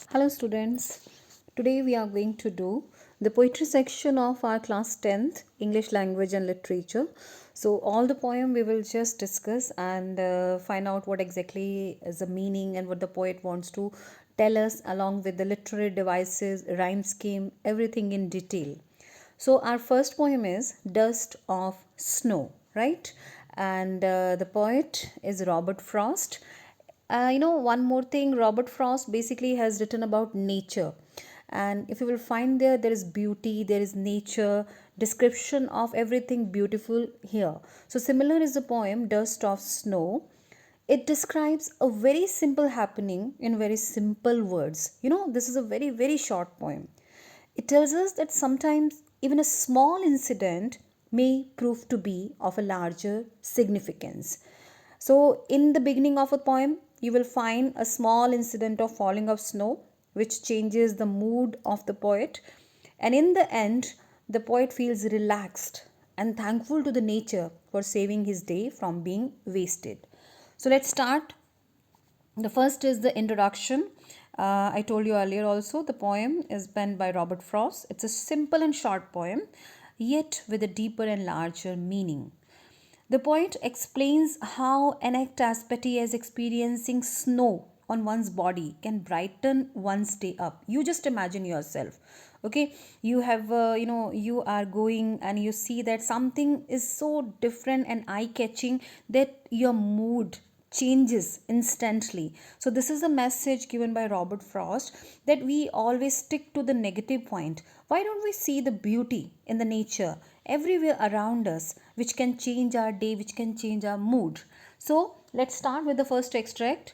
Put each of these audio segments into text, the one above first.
Hello students. Today we are going to do the poetry section of our class 10th English language and literature. So all the poem we will just discuss and find out what exactly is the meaning and what the poet wants to tell us along with the literary devices, rhyme scheme, everything in detail. So our first poem is Dust of Snow, right? And the poet is Robert Frost. One more thing, Robert Frost basically has written about nature. And if you will find there is beauty, there is nature, description of everything beautiful here. So similar is the poem Dust of Snow. It describes a very simple happening in very simple words. This is a very, very short poem. It tells us that sometimes even a small incident may prove to be of a larger significance. So, in the beginning of a poem, you will find a small incident of falling of snow, which changes the mood of the poet. And in the end, the poet feels relaxed and thankful to the nature for saving his day from being wasted. So, let's start. The first is the introduction. I told you earlier also, the poem is penned by Robert Frost. It's a simple and short poem, yet with a deeper and larger meaning. The poet explains how an act as petty as experiencing snow on one's body can brighten one's day up. You just imagine yourself. Okay, you have, you are going and you see that something is so different and eye catching that your mood changes instantly. So, this is a message given by Robert Frost that we always stick to the negative point. Why don't we see the beauty in the nature everywhere around us, which can change our day, which can change our mood? So, let's start with the first extract.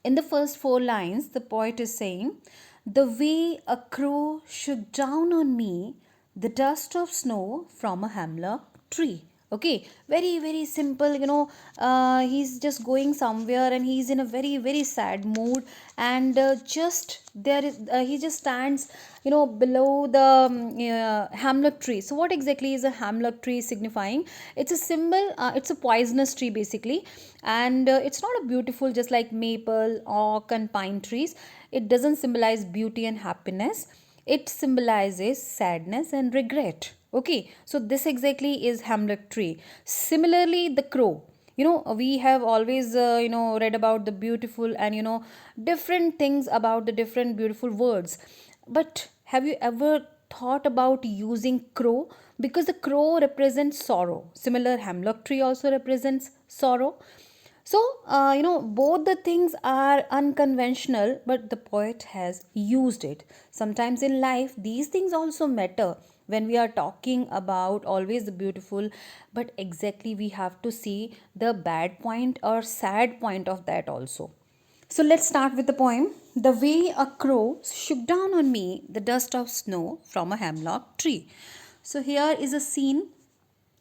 In the first four lines, the poet is saying, "The way a crow shook down on me the dust of snow from a hemlock tree." Okay, very, very simple. He's just going somewhere and he's in a very, very sad mood, and just there is he just stands, below the hemlock tree. So, what exactly is a hemlock tree signifying? It's a symbol, it's a poisonous tree basically, and it's not a beautiful just like maple, oak, and pine trees. It doesn't symbolize beauty and happiness, it symbolizes sadness and regret. Okay, so this exactly is hemlock tree. Similarly, the crow. We have always read about the beautiful and different things about the different beautiful words, but have you ever thought about using crow? Because the crow represents sorrow. Similar, hemlock tree also represents sorrow. So, both the things are unconventional, but the poet has used it. Sometimes in life, these things also matter when we are talking about always the beautiful, but exactly we have to see the bad point or sad point of that also. So let's start with the poem. The way a crow shook down on me the dust of snow from a hemlock tree. So here is a scene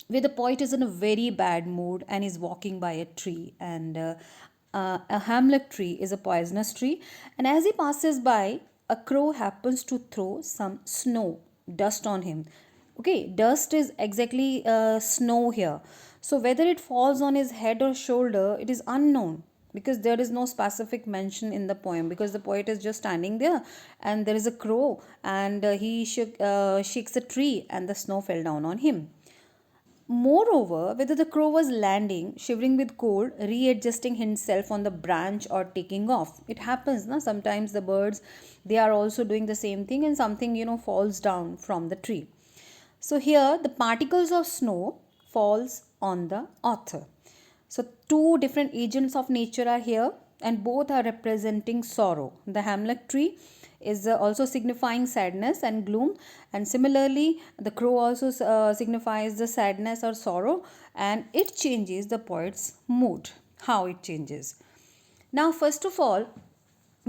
where the poet is in a very bad mood and is walking by a tree, and a hemlock tree is a poisonous tree, and as he passes by, a crow happens to throw some snow dust on him. Okay, dust is exactly snow here. So whether it falls on his head or shoulder, it is unknown, because there is no specific mention in the poem, because the poet is just standing there and there is a crow, and shakes a tree and the snow fell down on him. Moreover, whether the crow was landing, shivering with cold, readjusting himself on the branch, or taking off. It happens, na? Sometimes the birds, they are also doing the same thing, and something, falls down from the tree. So here, the particles of snow falls on the author. So two different agents of nature are here, and both are representing sorrow. The hemlock tree is also signifying sadness and gloom, and similarly the crow also signifies the sadness or sorrow, and it changes the poet's mood. How it changes? Now, first of all,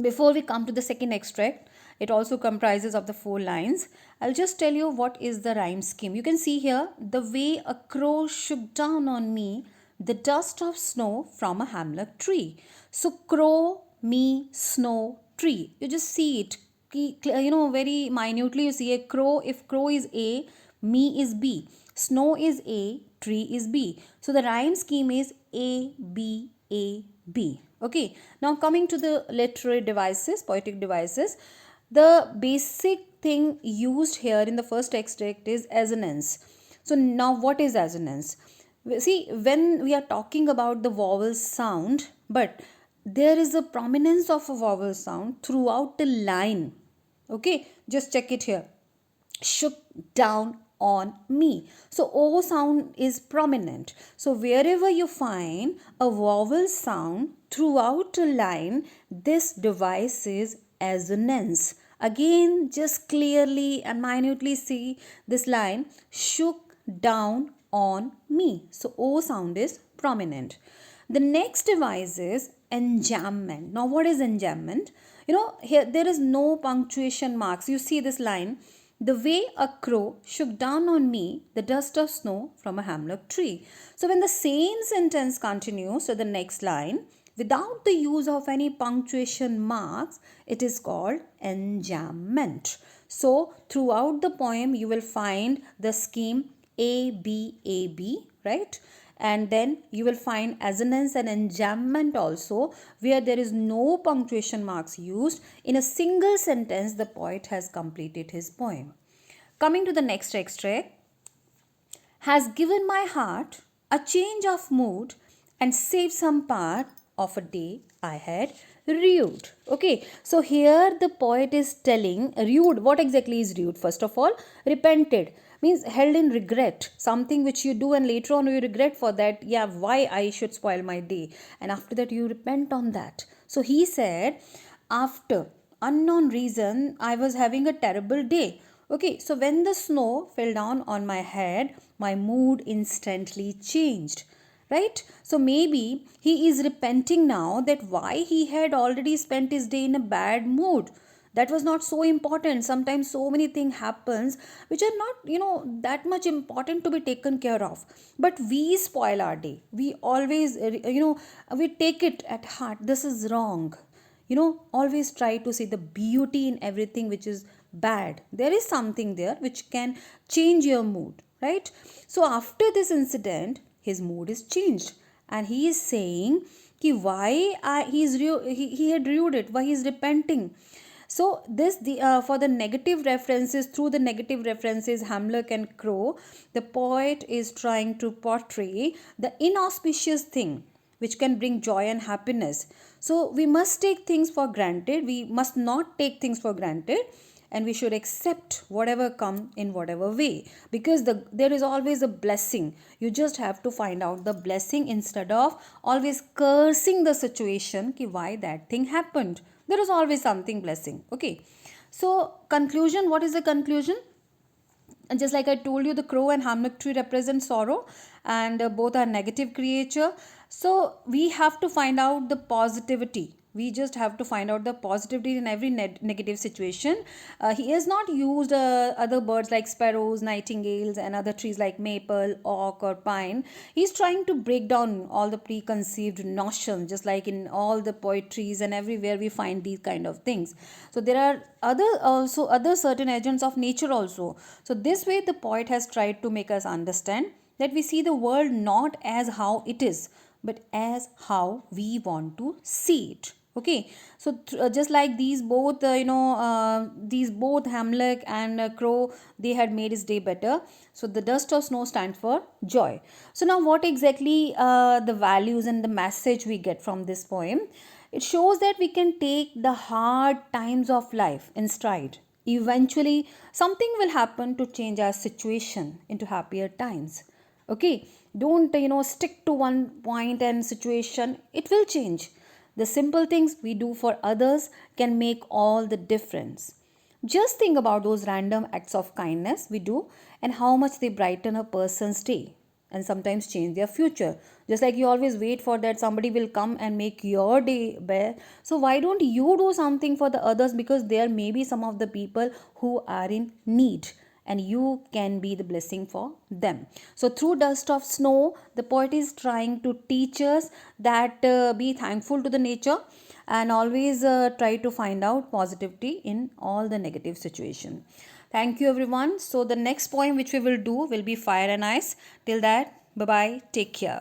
before we come to the second extract, it also comprises of the four lines. I'll just tell you what is the rhyme scheme. You can see here, the way a crow shook down on me the dust of snow from a hemlock tree. So crow, me, snow, tree. You just see it. Very minutely you see a crow. If crow is A, me is B. Snow is A, tree is B. So the rhyme scheme is A, B, A, B. Okay, now coming to the literary devices, poetic devices, the basic thing used here in the first extract is assonance. So now what is assonance? See, when we are talking about the vowel sound, but there is a prominence of a vowel sound throughout the line. Okay, just check it here. Shook down on me. So O sound is prominent. So wherever you find a vowel sound throughout a line, this device is assonance. Again, just clearly and minutely see this line, shook down on me. So O sound is prominent. The next device is enjambment. Now what is enjambment? Here there is no punctuation marks. You see this line, the way a crow shook down on me the dust of snow from a hemlock tree. So when the same sentence continues to the next line without the use of any punctuation marks, it is called enjambment. So throughout the poem you will find the scheme A B A B, right? And then you will find assonance and enjambment also, where there is no punctuation marks used. In a single sentence the poet has completed his poem. Coming to the next extract, has given my heart a change of mood and saved some part of a day I had rued. Okay, so here the poet is telling rued. What exactly is rued? First of all, repented means held in regret, something which you do and later on you regret for that, yeah, why I should spoil my day, and after that you repent on that. So he said, after unknown reason I was having a terrible day. Okay, so when the snow fell down on my head, my mood instantly changed. Right? So maybe he is repenting now that why he had already spent his day in a bad mood. That was not so important. Sometimes so many things happens which are not, that much important to be taken care of. But we spoil our day. We always, we take it at heart. This is wrong. Always try to see the beauty in everything which is bad. There is something there which can change your mood, right? So after this incident, his mood is changed and he is saying ki why he had rued it, why he is repenting. So this for the negative references, through the negative references Hamlet and Crow, the poet is trying to portray the inauspicious thing which can bring joy and happiness. So we must take things for granted. We must not take things for granted, and we should accept whatever come in whatever way, because there is always a blessing. You just have to find out the blessing instead of always cursing the situation ki why that thing happened. There is always something blessing. Okay, so conclusion. What is the conclusion? And just like I told you, the crow and hemlock tree represent sorrow, and both are negative creature. So we have to find out the positivity. We just have to find out the positivity in every negative situation. He has not used other birds like sparrows, nightingales, and other trees like maple, oak, or pine. He's trying to break down all the preconceived notions, just like in all the poetries and everywhere we find these kind of things. So there are other certain agents of nature also. So this way the poet has tried to make us understand that we see the world not as how it is, but as how we want to see it. Okay, so just like these both Hamlet and Crow, they had made his day better. So the dust of snow stands for joy. So now what exactly the values and the message we get from this poem? It shows that we can take the hard times of life in stride. Eventually something will happen to change our situation into happier times. Okay, don't stick to one point and situation. It will change. The simple things we do for others can make all the difference. Just think about those random acts of kindness we do and how much they brighten a person's day and sometimes change their future. Just like you always wait for that somebody will come and make your day better. So why don't you do something for the others, because there may be some of the people who are in need and you can be the blessing for them. So through dust of snow, the poet is trying to teach us that be thankful to the nature and always try to find out positivity in all the negative situation. Thank you everyone. So the next poem which we will do will be Fire and Ice. Till that, bye bye, take care.